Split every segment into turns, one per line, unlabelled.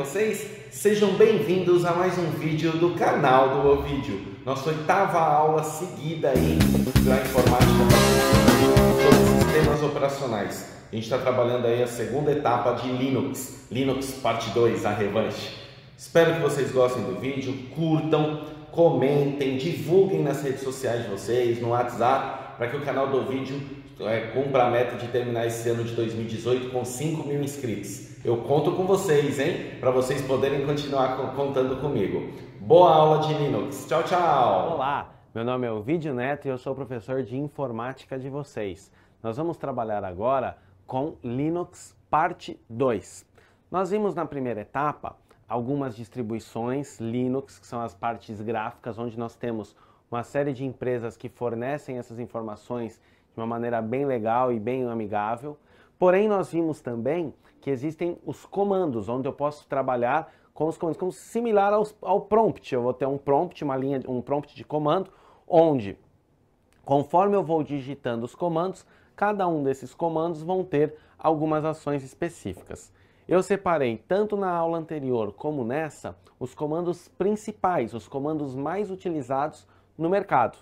vocês? Sejam bem-vindos a mais um vídeo do canal do Ovídio. Nossa oitava aula seguida aí da informática sobre sistemas operacionais. A gente está trabalhando aí a segunda etapa de Linux, Linux parte 2, a revanche. Espero que vocês gostem do vídeo, curtam, comentem, divulguem nas redes sociais de vocês, no WhatsApp, para que o canal do Ovídio cumpra a meta de terminar esse ano de 2018 com 5.000 inscritos. Eu conto com vocês, hein? Para vocês poderem continuar contando comigo. Boa aula de Linux. Tchau, tchau!
Olá, meu nome é Ovídio Neto e eu sou o professor de informática de vocês. Nós vamos trabalhar agora com Linux parte 2. Nós vimos na primeira etapa algumas distribuições Linux, que são as partes gráficas, onde nós temos uma série de empresas que fornecem essas informações de uma maneira bem legal e bem amigável. Porém, nós vimos também que existem os comandos, onde eu posso trabalhar com os comandos, como similar ao prompt. Eu vou ter um prompt, um prompt de comando, onde, conforme eu vou digitando os comandos, cada um desses comandos vão ter algumas ações específicas. Eu separei, tanto na aula anterior como nessa, os comandos principais, os comandos mais utilizados no mercado.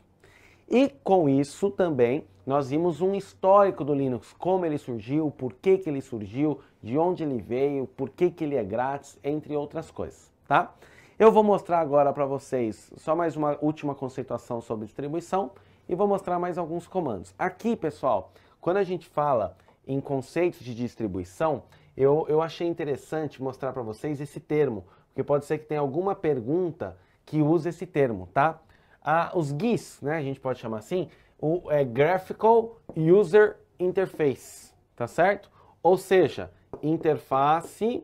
E com isso também nós vimos um histórico do Linux, como ele surgiu, por que ele surgiu, de onde ele veio, por que ele é grátis, entre outras coisas, tá? Eu vou mostrar agora para vocês só mais uma última conceituação sobre distribuição e vou mostrar mais alguns comandos. Aqui, pessoal, quando a gente fala em conceitos de distribuição, eu achei interessante mostrar para vocês esse termo, porque pode ser que tenha alguma pergunta que use esse termo, tá? Os GUIs, né, a gente pode chamar assim, Graphical User Interface, tá certo? Ou seja, interface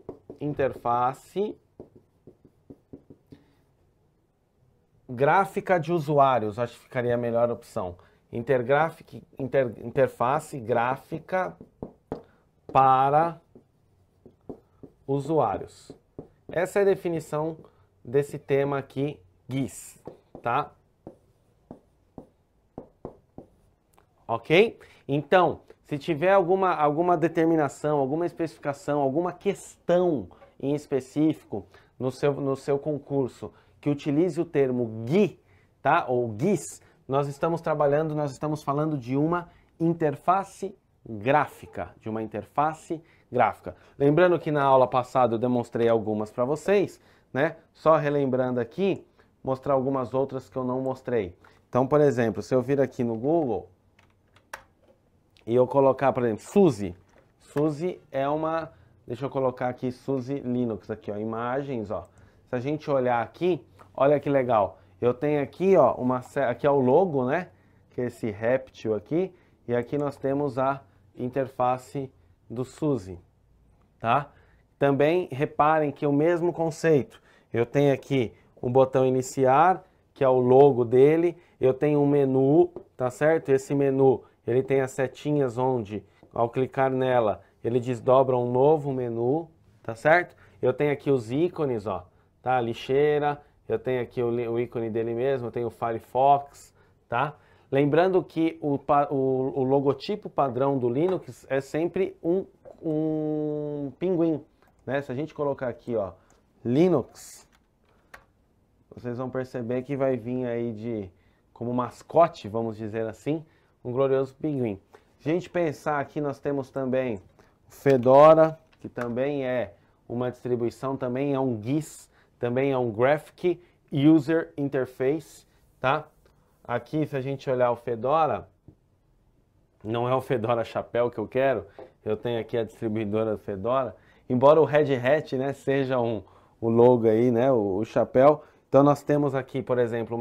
gráfica de usuários, acho que ficaria a melhor opção. Interface gráfica para usuários. Essa é a definição desse tema aqui, GUIs, tá? Ok? Então, se tiver alguma determinação, alguma especificação, alguma questão em específico no seu concurso que utilize o termo GUI, tá? Ou GUIs, nós estamos falando de uma interface gráfica, Lembrando que na aula passada eu demonstrei algumas para vocês, né? Só relembrando aqui, mostrar algumas outras que eu não mostrei. Então, por exemplo, se eu vir aqui no Google e eu colocar, por exemplo, SUSE é uma, deixa eu colocar aqui SUSE Linux aqui, ó, imagens, ó. Se a gente olhar aqui, olha que legal. Eu tenho aqui, ó, aqui é o logo, né? Que é esse réptil aqui, e aqui nós temos a interface do SUSE, tá? Também reparem que é o mesmo conceito. Eu tenho aqui um botão iniciar, que é o logo dele, eu tenho um menu, tá certo? Esse menu, ele tem as setinhas onde, ao clicar nela, ele desdobra um novo menu, tá certo? Eu tenho aqui os ícones, ó, tá? A lixeira, eu tenho aqui o ícone dele mesmo, eu tenho o Firefox, tá? Lembrando que o logotipo padrão do Linux é sempre um pinguim, né? Se a gente colocar aqui, ó, Linux, vocês vão perceber que vai vir aí como mascote, vamos dizer assim, um glorioso pinguim. Se a gente pensar aqui, nós temos também o Fedora, que também é uma distribuição, também é um GUIs, também é um Graphic User Interface, tá? Aqui, se a gente olhar o Fedora, não é o Fedora Chapéu que eu quero, eu tenho aqui a distribuidora do Fedora, embora o Red Hat, né, seja o logo aí, né, o chapéu. Então nós temos aqui, por exemplo,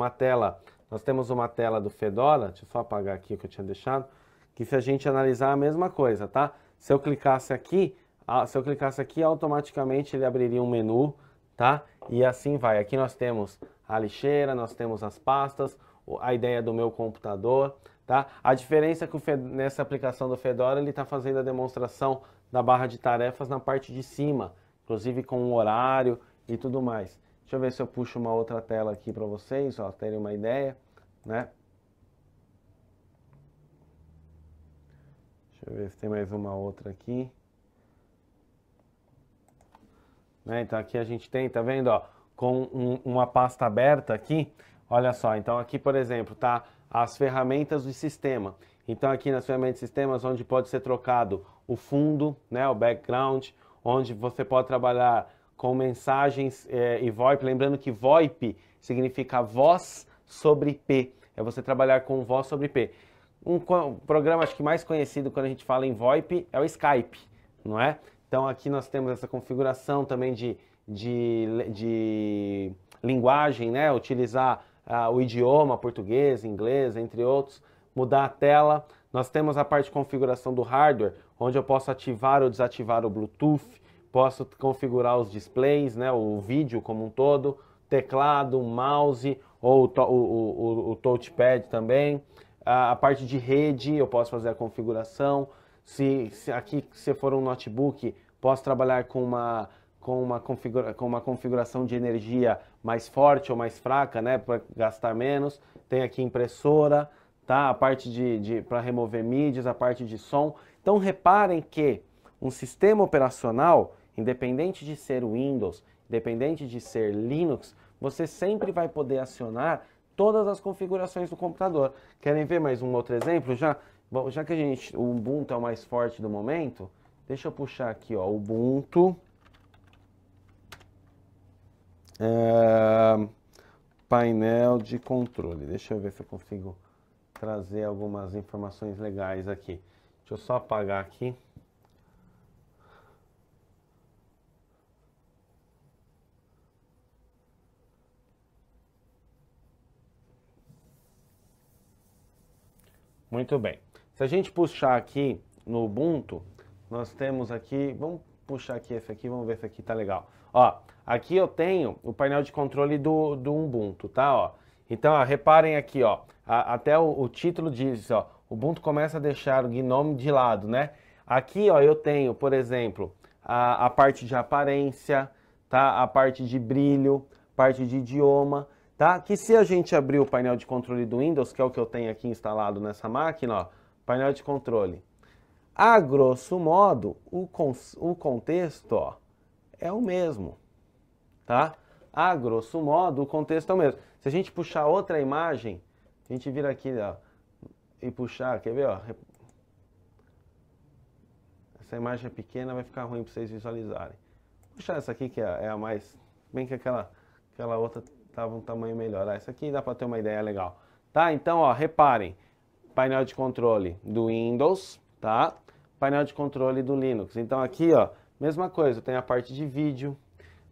nós temos uma tela do Fedora, deixa eu só apagar aqui o que eu tinha deixado, que se a gente analisar a mesma coisa, tá? Se eu clicasse aqui, automaticamente ele abriria um menu, tá? E assim vai. Aqui nós temos a lixeira, nós temos as pastas, a ideia do meu computador, tá? A diferença é que nessa aplicação do Fedora ele está fazendo a demonstração da barra de tarefas na parte de cima, inclusive com o horário e tudo mais. Deixa eu ver se eu puxo uma outra tela aqui para vocês, ó, terem uma ideia, né? Deixa eu ver se tem mais uma outra aqui. né? Então aqui a gente tem, tá vendo, ó, com uma pasta aberta aqui, olha só, então aqui, por exemplo, tá as ferramentas do sistema. Então aqui nas ferramentas de sistemas, onde pode ser trocado o fundo, né, o background, onde você pode trabalhar com mensagens e VoIP, lembrando que VoIP significa voz sobre IP, é você trabalhar com voz sobre IP. Um programa acho que mais conhecido quando a gente fala em VoIP é o Skype, não é? Então aqui nós temos essa configuração também de linguagem, né? Utilizar o idioma português, inglês, entre outros, mudar a tela. Nós temos a parte de configuração do hardware, onde eu posso ativar ou desativar o Bluetooth, posso configurar os displays, né? O vídeo como um todo, teclado, mouse ou o touchpad também. A parte de rede, eu posso fazer a configuração. Se aqui se for um notebook, posso trabalhar com uma configuração de energia mais forte ou mais fraca, né, para gastar menos. Tem aqui impressora, tá? A parte para remover mídias, a parte de som. Então reparem que um sistema operacional, independente de ser Windows, independente de ser Linux, você sempre vai poder acionar todas as configurações do computador. Querem ver mais um outro exemplo? Já que o Ubuntu é o mais forte do momento, deixa eu puxar aqui, ó, Ubuntu. Painel de controle. Deixa eu ver se eu consigo trazer algumas informações legais aqui. Deixa eu só apagar aqui. Muito bem. Se a gente puxar aqui no Ubuntu, nós temos aqui, vamos puxar aqui esse aqui, vamos ver se aqui tá legal. Ó, aqui eu tenho o painel de controle do Ubuntu, tá? Ó. Então, ó, reparem aqui, ó, até o título diz, ó, Ubuntu começa a deixar o GNOME de lado, né? Aqui, ó, eu tenho, por exemplo, a parte de aparência, tá? A parte de brilho, parte de idioma, tá? Que se a gente abrir o painel de controle do Windows, que é o que eu tenho aqui instalado nessa máquina, ó, painel de controle. A grosso modo, o contexto, ó, é o mesmo, tá? A grosso modo, o contexto é o mesmo. Se a gente puxar outra imagem, a gente vir aqui, ó, e puxar, quer ver, ó? Essa imagem é pequena, vai ficar ruim para vocês visualizarem. Vou puxar essa aqui, que é a mais... Bem que aquela outra tava um tamanho melhor. Essa aqui dá para ter uma ideia legal. Tá? Então, ó, reparem. Painel de controle do Windows, tá? Painel de controle do Linux. Então aqui, ó, mesma coisa. Tem a parte de vídeo,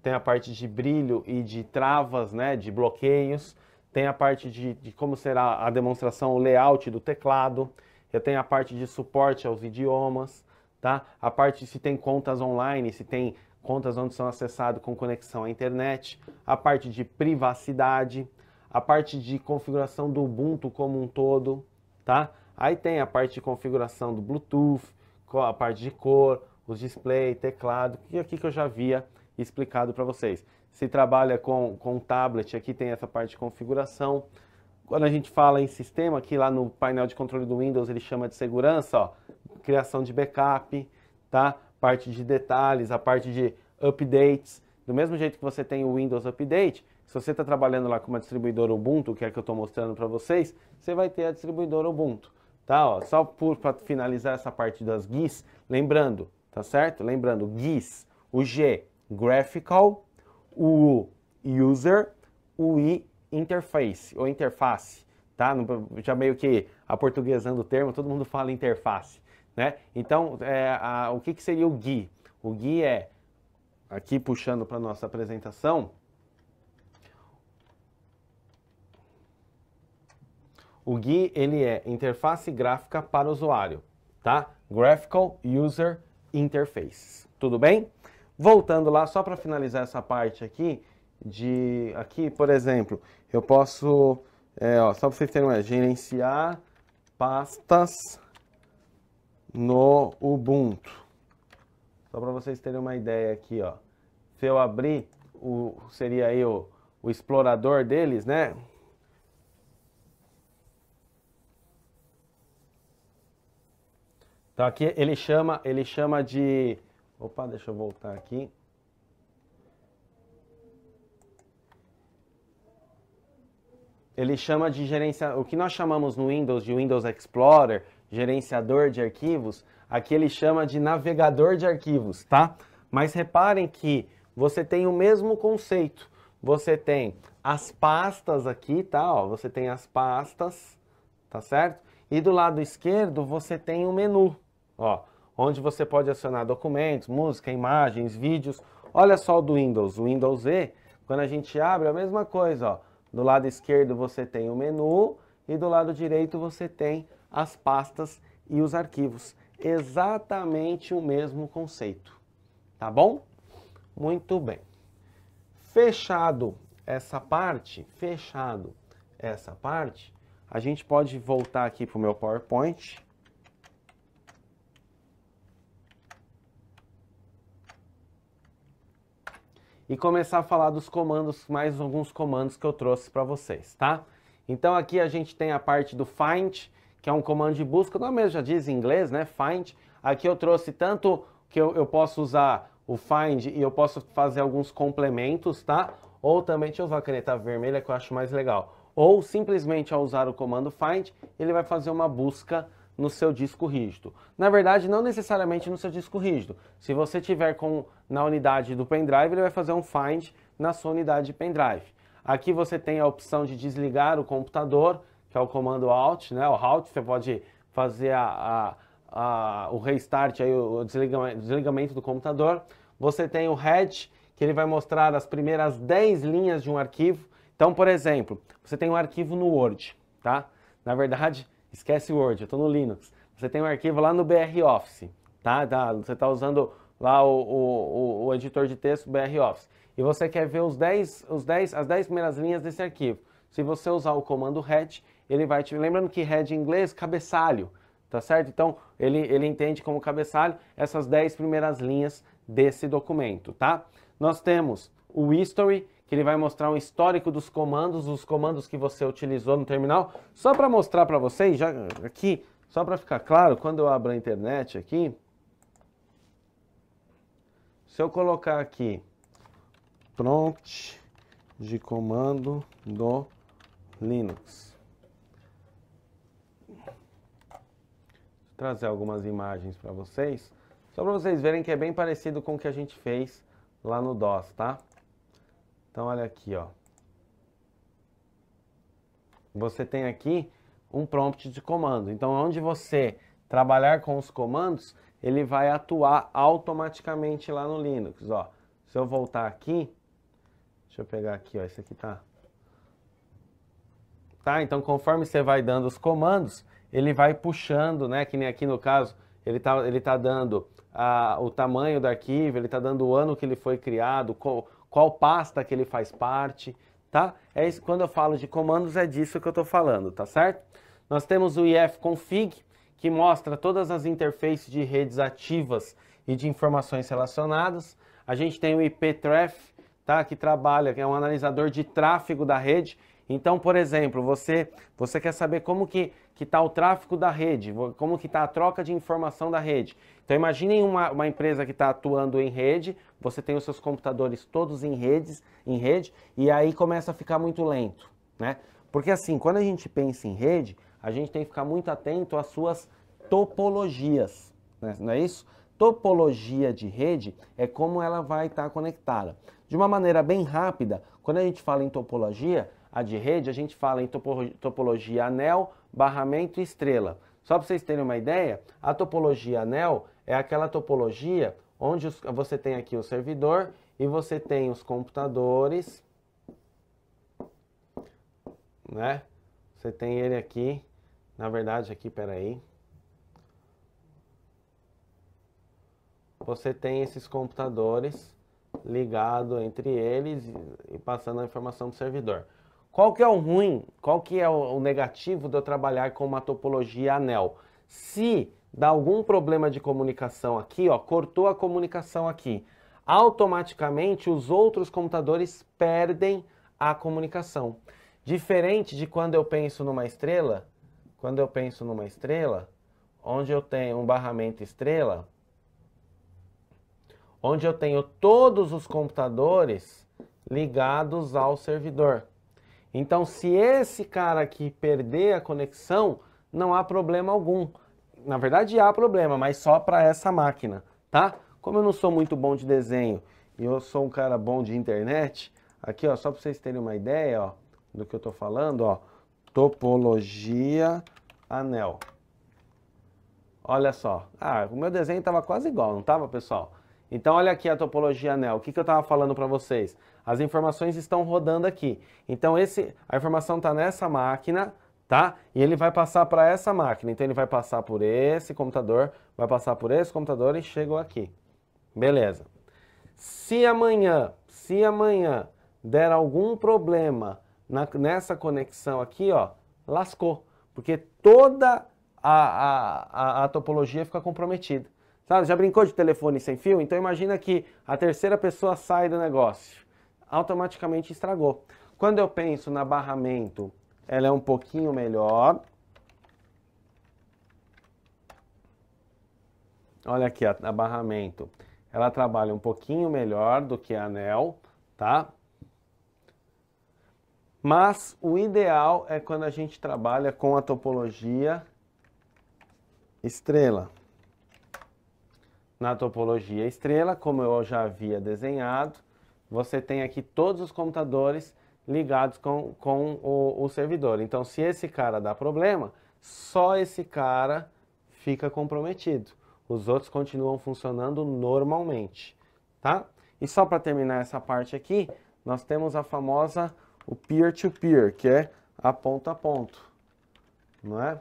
tem a parte de brilho e de travas, né? De bloqueios. Tem a parte de como será a demonstração, o layout do teclado. Eu tenho a parte de suporte aos idiomas, tá? A parte se tem contas online, se tem contas onde são acessadas com conexão à internet. A parte de privacidade. A parte de configuração do Ubuntu como um todo, tá? Aí tem a parte de configuração do Bluetooth, a parte de cor, os display, teclado, que aqui que eu já havia explicado para vocês. Se trabalha com tablet, aqui tem essa parte de configuração. Quando a gente fala em sistema, aqui lá no painel de controle do Windows, ele chama de segurança, ó, criação de backup, tá? Parte de detalhes, a parte de updates. Do mesmo jeito que você tem o Windows Update, se você está trabalhando lá com uma distribuidora Ubuntu, que é a que eu estou mostrando para vocês, você vai ter a distribuidora Ubuntu, tá? Ó, só para finalizar essa parte das GUIs, lembrando, tá certo? Lembrando, GUIs, o G, Graphical, o U, User, o I, Interface, ou Interface, tá? Já meio que aportuguesando o termo, todo mundo fala interface, né? Então, o que seria o GUI? O GUI é, aqui puxando para nossa apresentação, o GUI, ele é interface gráfica para o usuário, tá? Graphical User Interface. Tudo bem? Voltando lá, só para finalizar essa parte aqui, aqui, por exemplo, eu posso, só para vocês terem uma ideia, gerenciar pastas no Ubuntu. Só para vocês terem uma ideia aqui, ó. Se eu abrir, seria aí o explorador deles, né? Então aqui ele chama de... Opa, deixa eu voltar aqui. ele chama de o que nós chamamos no Windows de Windows Explorer, gerenciador de arquivos, aqui ele chama de navegador de arquivos, tá? Mas reparem que você tem o mesmo conceito. Você tem as pastas aqui, tá? Ó, você tem as pastas, tá certo? E do lado esquerdo você tem o menu, ó, onde você pode acionar documentos, música, imagens, vídeos. Olha só o Windows Z, quando a gente abre, é a mesma coisa, ó. Do lado esquerdo você tem o menu e do lado direito você tem as pastas e os arquivos. Exatamente o mesmo conceito, tá bom? Muito bem. Fechado essa parte, a gente pode voltar aqui para o meu PowerPoint. E começar a falar dos comandos, mais alguns comandos que eu trouxe para vocês, tá? Então aqui a gente tem a parte do find, que é um comando de busca, o nome mesmo já diz em inglês, né? Find. Aqui eu trouxe tanto que eu posso usar o find e eu posso fazer alguns complementos, tá? Ou também, deixa eu usar a caneta vermelha que eu acho mais legal. Ou simplesmente ao usar o comando find, ele vai fazer uma busca no seu disco rígido. Na verdade, não necessariamente no seu disco rígido. Se você tiver na unidade do pendrive, ele vai fazer um find na sua unidade de pendrive. Aqui você tem a opção de desligar o computador, que é o comando Alt, né? O Alt, você pode fazer o restart, aí, o desligamento do computador. Você tem o Head, que ele vai mostrar as primeiras 10 linhas de um arquivo. Então, por exemplo, você tem um arquivo no Word, tá? Na verdade, esquece o Word, eu estou no Linux. Você tem um arquivo lá no BROffice, tá? Você está usando lá o editor de texto BROffice. E você quer ver as 10 primeiras linhas desse arquivo. Se você usar o comando head, ele vai te... Lembrando que head em inglês, cabeçalho, tá certo? Então, ele entende como cabeçalho essas 10 primeiras linhas desse documento, tá? Nós temos o history, que ele vai mostrar um histórico dos comandos, os comandos que você utilizou no terminal. Só para mostrar para vocês, já aqui, só para ficar claro, quando eu abro a internet aqui, se eu colocar aqui prompt de comando do Linux, vou trazer algumas imagens para vocês, só para vocês verem que é bem parecido com o que a gente fez lá no DOS, tá? Então, olha aqui, ó. Você tem aqui um prompt de comando. Então, onde você trabalhar com os comandos, ele vai atuar automaticamente lá no Linux, ó. Se eu voltar aqui, deixa eu pegar aqui, ó, esse aqui tá. Tá? Então, conforme você vai dando os comandos, ele vai puxando, né? Que nem aqui no caso, ele tá dando o tamanho do arquivo, ele tá dando o ano que ele foi criado, qual pasta que ele faz parte, tá? É isso, quando eu falo de comandos, é disso que eu estou falando, tá certo? Nós temos o ifconfig, que mostra todas as interfaces de redes ativas e de informações relacionadas. A gente tem o iptref, tá? Que é um analisador de tráfego da rede. Então, por exemplo, você quer saber como que está o tráfego da rede, como que está a troca de informação da rede. Então, imaginem uma empresa que está atuando em rede, você tem os seus computadores todos em rede, e aí começa a ficar muito lento, né? Porque assim, quando a gente pensa em rede, a gente tem que ficar muito atento às suas topologias, né? Não é isso? Topologia de rede é como ela vai estar conectada. De uma maneira bem rápida, quando a gente fala em topologia, a de rede, a gente fala em topologia anel, barramento e estrela. Só para vocês terem uma ideia, a topologia anel é aquela topologia onde você tem aqui o servidor e você tem os computadores, né? Você tem ele aqui, na verdade aqui, peraí. Você tem esses computadores ligados entre eles e passando a informação para o servidor. Qual que é o ruim, qual que é o negativo de eu trabalhar com uma topologia anel? Se dá algum problema de comunicação aqui, ó, cortou a comunicação aqui, automaticamente os outros computadores perdem a comunicação. Diferente de quando eu penso numa estrela, onde eu tenho um barramento estrela, onde eu tenho todos os computadores ligados ao servidor. Então, se esse cara aqui perder a conexão, não há problema algum. Na verdade, há problema, mas só para essa máquina, tá? Como eu não sou muito bom de desenho e eu sou um cara bom de internet, aqui, ó, só para vocês terem uma ideia, ó, do que eu tô falando, ó, topologia anel. Olha só. O meu desenho estava quase igual, não estava, pessoal? Então, olha aqui a topologia anel. O que eu estava falando para vocês? As informações estão rodando aqui. Então, a informação está nessa máquina, tá? E ele vai passar para essa máquina. Então, ele vai passar por esse computador, vai passar por esse computador e chegou aqui. Beleza. Se amanhã der algum problema nessa conexão aqui, ó, lascou. Porque toda a topologia fica comprometida. Sabe, já brincou de telefone sem fio? Então imagina que a terceira pessoa sai do negócio. Automaticamente estragou. Quando eu penso na barramento, ela é um pouquinho melhor. Olha aqui a barramento. Ela trabalha um pouquinho melhor do que a anel, tá? Mas o ideal é quando a gente trabalha com a topologia estrela. Na topologia estrela, como eu já havia desenhado, você tem aqui todos os computadores ligados com o servidor. Então, se esse cara dá problema, só esse cara fica comprometido. Os outros continuam funcionando normalmente, tá? E só para terminar essa parte aqui, nós temos o peer-to-peer, que é a ponto a ponto, não é?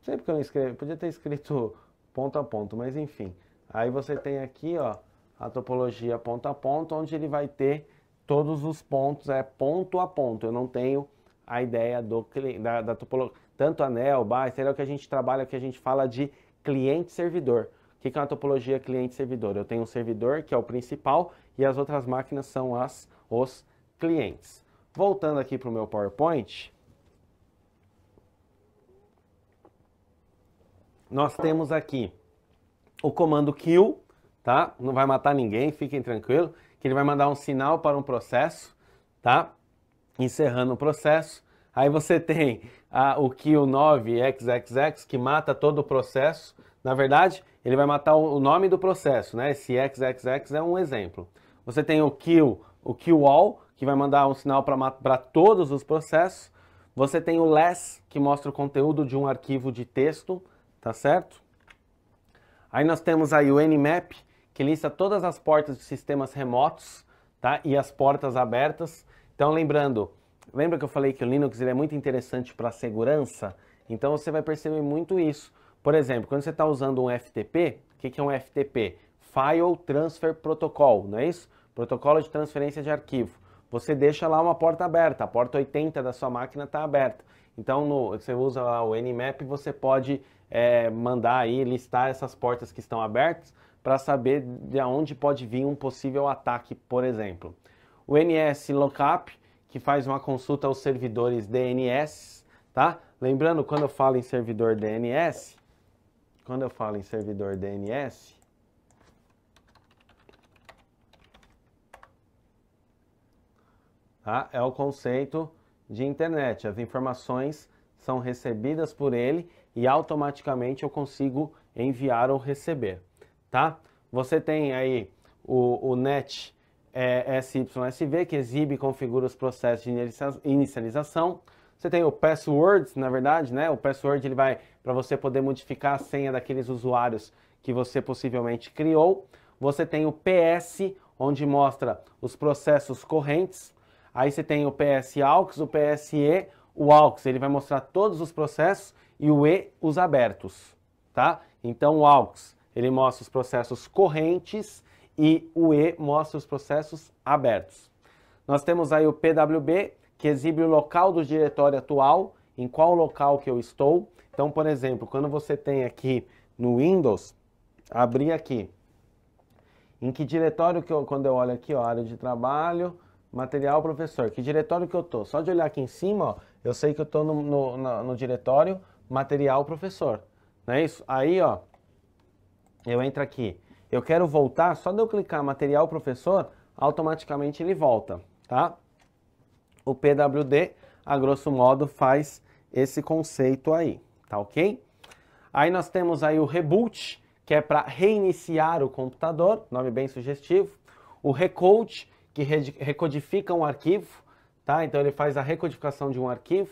Sempre que eu não escrevo, podia ter escrito ponto a ponto, mas enfim. Aí você tem aqui, ó, a topologia ponto a ponto, onde ele vai ter todos os pontos, ponto a ponto. Eu não tenho a ideia da topologia, tanto anel, base, é o que a gente trabalha, que a gente fala de cliente-servidor. O que é uma topologia cliente-servidor? Eu tenho um servidor, que é o principal, e as outras máquinas são os clientes. Voltando aqui para o meu PowerPoint, nós temos aqui o comando kill, tá? Não vai matar ninguém, fiquem tranquilos, que ele vai mandar um sinal para um processo, tá? Encerrando o processo. Aí você tem o kill 9xxx, que mata todo o processo. Na verdade, ele vai matar o nome do processo, né? Esse xxx é um exemplo. Você tem o kill all, que vai mandar um sinal para todos os processos. Você tem o less, que mostra o conteúdo de um arquivo de texto, tá certo? Aí nós temos aí o nmap, que lista todas as portas de sistemas remotos, tá? E as portas abertas. Então lembra que eu falei que o Linux ele é muito interessante para segurança? Então você vai perceber muito isso. Por exemplo, quando você está usando um FTP, o que é um FTP? File Transfer Protocol, não é isso? Protocolo de transferência de arquivo. Você deixa lá uma porta aberta, a porta 80 da sua máquina está aberta. Então você usa lá o nmap, você pode mandar aí, listar essas portas que estão abertas para saber de onde pode vir um possível ataque, por exemplo. O NS Lookup, que faz uma consulta aos servidores DNS, tá? Lembrando, quando eu falo em servidor DNS, tá? É o conceito de internet. As informações são recebidas por ele e automaticamente eu consigo enviar ou receber, tá? Você tem aí o NET SYSV, que exibe e configura os processos de inicialização. Você tem o Passwords, na verdade, né? O Password ele vai para você poder modificar a senha daqueles usuários que você possivelmente criou. Você tem o PS, onde mostra os processos correntes. Aí você tem o PSAUX, o PSE, o AUX, ele vai mostrar todos os processos e o E, os abertos, tá? Então o AUX, ele mostra os processos correntes e o E mostra os processos abertos. Nós temos aí o PWB, que exibe o local do diretório atual, em qual local que eu estou. Então, por exemplo, quando você tem aqui no Windows, abrir aqui, em que diretório que quando eu olho aqui, ó, área de trabalho, material, professor, que diretório que eu tô? Só de olhar aqui em cima, ó, eu sei que eu tô no diretório material, professor, não é isso? Aí, ó, eu entro aqui, eu quero voltar, só de eu clicar material, professor, automaticamente ele volta, tá? O PWD, a grosso modo, faz esse conceito aí, tá ok? Aí nós temos aí o reboot, que é para reiniciar o computador, nome bem sugestivo. O recode, que recodifica um arquivo, tá? Então ele faz a recodificação de um arquivo.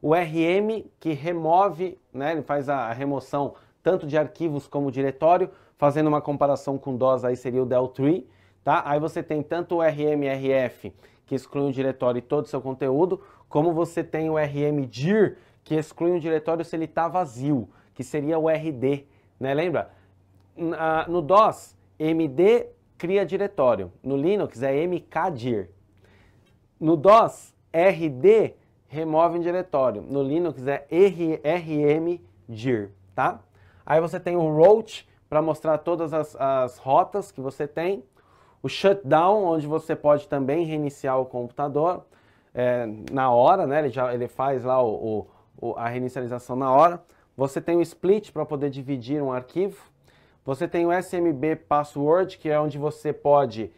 O RM, que remove, né? Ele faz a remoção tanto de arquivos como diretório, fazendo uma comparação com DOS, aí seria o del3, tá? Aí você tem tanto o RMRF, que exclui um diretório e todo o seu conteúdo, como você tem o RMDIR, que exclui um diretório se ele está vazio, que seria o RD, né? Lembra? No DOS, MD cria diretório. No Linux é mkdir. No DOS, RD remove um diretório. No Linux é rmdir, tá? Aí você tem o root para mostrar todas as rotas que você tem. O shutdown, onde você pode também reiniciar o computador na hora, né? Ele faz lá a reinicialização na hora. Você tem o split para poder dividir um arquivo. Você tem o SMB Password, que é onde você pode,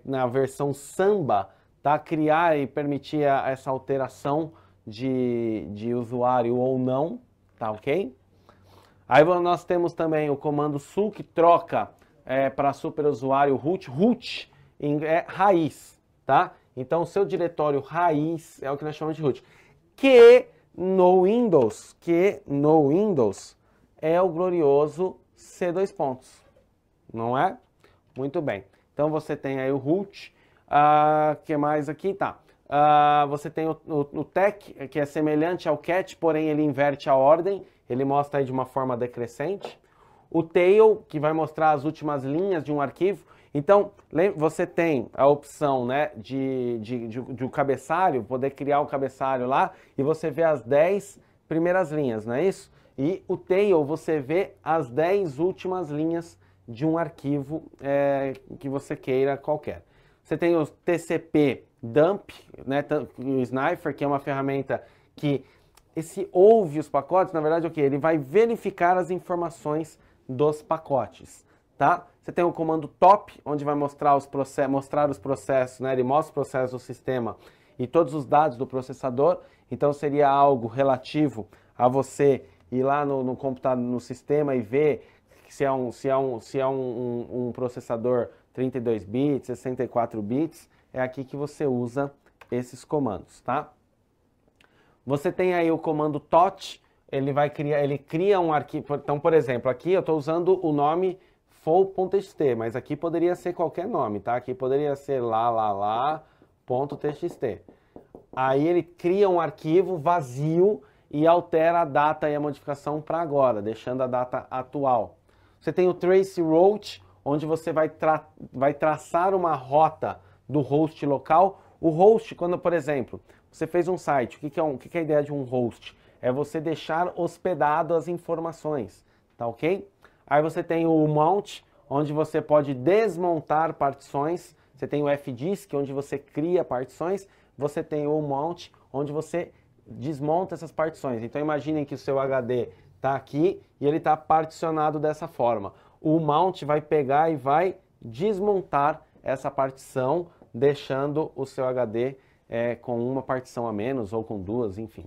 na versão Samba, tá, criar e permitir essa alteração de usuário ou não, tá ok? Aí nós temos também o comando SU, que troca para superusuário root. Root é raiz, tá? Então o seu diretório raiz é o que nós chamamos de root. Que no Windows é o glorioso C2, não é? Muito bem. Então você tem aí o root. Que mais aqui? Tá. Você tem o tech, que é semelhante ao cat, porém ele inverte a ordem. Ele mostra aí de uma forma decrescente. O tail, que vai mostrar as últimas linhas de um arquivo. Então, você tem a opção, né, de um cabeçalho, poder criar o cabeçalho lá, e você vê as 10 primeiras linhas, não é isso? E o tail, você vê as 10 últimas linhas de um arquivo que você queira qualquer. Você tem o TCP dump, né, o Snifer, que é uma ferramenta que ouve os pacotes, na verdade, o que? Ele vai verificar as informações dos pacotes, tá? Você tem o comando top, onde vai mostrar os processos, né? Ele mostra os processos do sistema e todos os dados do processador. Então seria algo relativo a você ir lá no computador, no sistema e ver se é um processador 32 bits, 64 bits. É aqui que você usa esses comandos, tá? Você tem aí o comando tot, ele cria um arquivo. Então, por exemplo, aqui eu estou usando o nome full.txt, mas aqui poderia ser qualquer nome, tá? Aqui poderia ser lá.txt. Aí ele cria um arquivo vazio e altera a data e a modificação para agora, deixando a data atual. Você tem o trace route, onde você vai traçar uma rota do host local. O host, quando, por exemplo, você fez um site, o que é a ideia de um host? É você deixar hospedado as informações, tá ok? Aí você tem o mount, onde você pode desmontar partições. Você tem o fdisk, onde você cria partições. Você tem o mount, onde você desmonta essas partições. Então imaginem que o seu HD está aqui e ele está particionado dessa forma. O mount vai pegar e vai desmontar essa partição, deixando o seu HD com uma partição a menos ou com duas, enfim.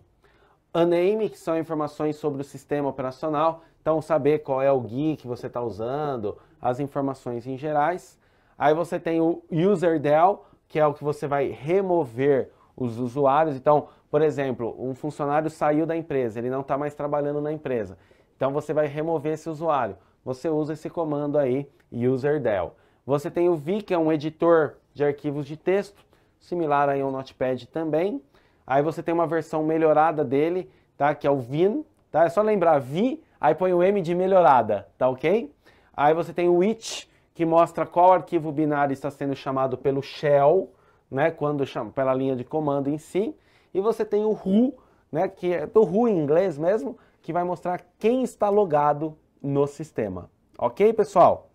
Uname, que são informações sobre o sistema operacional. Então, saber qual é o GUI que você está usando, as informações em gerais. Aí você tem o userdel, que é o que você vai remover os usuários. Então, por exemplo, um funcionário saiu da empresa, ele não está mais trabalhando na empresa. Então, você vai remover esse usuário. Você usa esse comando aí, userdel. Você tem o V, que é um editor de arquivos de texto, similar aí ao Notepad também. Aí você tem uma versão melhorada dele, tá? Que é o Vim, tá? É só lembrar V, aí põe o M de melhorada, tá ok? Aí você tem o which, que mostra qual arquivo binário está sendo chamado pelo shell, né? Quando chama pela linha de comando em si. E você tem o who, né? Que é do who em inglês mesmo, que vai mostrar quem está logado no sistema. Ok, pessoal?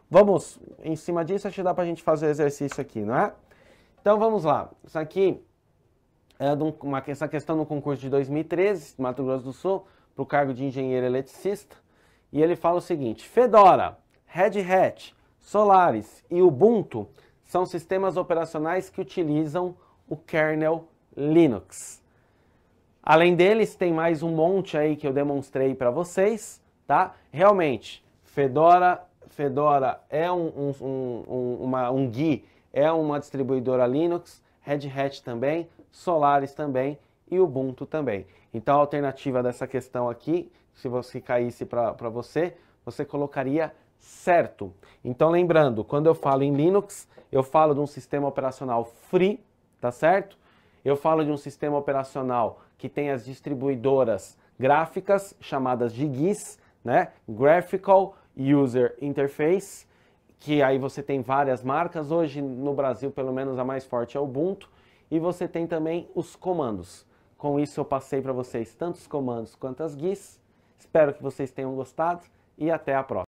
Vamos, em cima disso, acho que dá pra gente fazer o exercício aqui, não é? Então vamos lá. Isso aqui é essa questão no concurso de 2013, Mato Grosso do Sul, para o cargo de engenheiro eletricista. E ele fala o seguinte: Fedora, Red Hat, Solaris e Ubuntu são sistemas operacionais que utilizam o kernel Linux. Além deles, tem mais um monte aí que eu demonstrei para vocês, tá? Realmente, Fedora é um GUI, é uma distribuidora Linux, Red Hat também, Solaris também e Ubuntu também. Então, a alternativa dessa questão aqui, se você caísse para você, você colocaria certo. Então, lembrando, quando eu falo em Linux, eu falo de um sistema operacional free, tá certo? Eu falo de um sistema operacional que tem as distribuidoras gráficas, chamadas de GUIs, né? Graphical User Interface, que aí você tem várias marcas. Hoje, no Brasil, pelo menos a mais forte é o Ubuntu. E você tem também os comandos. Com isso, eu passei para vocês tanto os comandos quanto as GUIs. Espero que vocês tenham gostado e até a próxima.